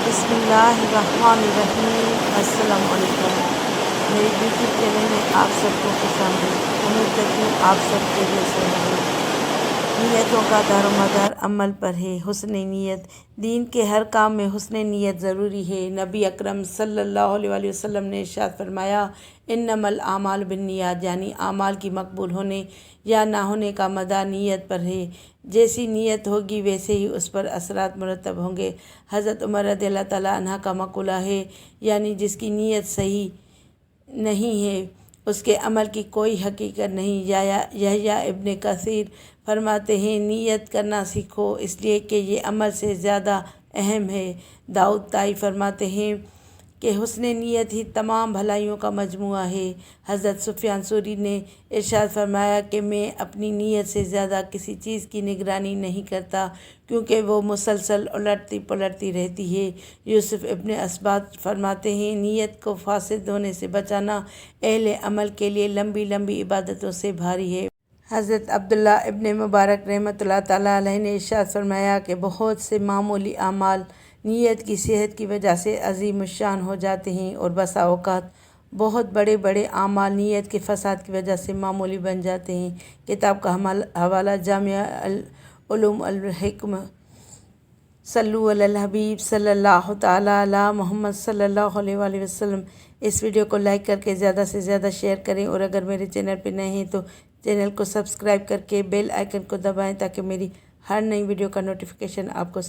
बिस्मिल्लाहिर्रहमानिर्रहीम। अस्सलाम वालेकुम। मेरे यूट्यूब चैनल में आप सबको खुशामदीद। उम्मीद करती हूँ आप सब खैरियत से होंगे। नीयतों का दारोमदार अमल पर है। हुस्न नीयत, दीन के हर काम में हुस्न नीयत ज़रूरी है। नबी अकरम सल्लल्लाहु अलैहि वसल्लम ने इरशाद फरमाया, इन्नमल आमाल बिन्नियात, यानी आमाल की मकबूल होने या ना होने का मदार नीयत पर है। जैसी नीयत होगी वैसे ही उस पर असरात मुरतब होंगे। हज़रत उमर रज़ियल्लाहु तआला अन्हा का मक़ूला है, यानी जिसकी नीयत सही नहीं है उसके अमल की कोई हकीकत नहीं। यहया इब्न कसीर फरमाते हैं, नीयत करना सीखो इसलिए कि ये अमल से ज़्यादा अहम है। दाऊद ताई फरमाते हैं कि हुस्न नीयत ही तमाम भलाइयों का मजमुआ है। हज़रत सुफियान सूरी ने इरशाद फरमाया कि मैं अपनी नीयत से ज़्यादा किसी चीज़ की निगरानी नहीं करता, क्योंकि वो मुसलसल उलटती पलटती रहती है। यूसुफ इब्न असबात फरमाते हैं, नीयत को फासिद होने से बचाना अहले अमल के लिए लंबी लंबी इबादतों से भारी है। हज़रत अब्दुल्ला इब्न मुबारक रहमतुल्लाह तआला अलैह ने इरशाद फरमाया कि बहुत से मामूली अमाल नीयत की सेहत की वजह से अजीम शान हो जाते हैं, और बसा औक़ात बहुत बड़े बड़े अमाल नीयत के फसाद की वजह से मामूली बन जाते हैं। किताब का हवाला जामिया अल उलूम अल हिकम। सल्लु अलल हबीब सल्लल्लाहु तआला अला मुहम्मद सल्लल्लाहु अलैहि वसल्लम। इस वीडियो को लाइक करके ज़्यादा से ज़्यादा शेयर करें, और अगर मेरे चैनल पर नए हैं तो चैनल को सब्सक्राइब करके बेल आइकन को दबाएं ताकि मेरी हर नई वीडियो का नोटिफिकेशन आपको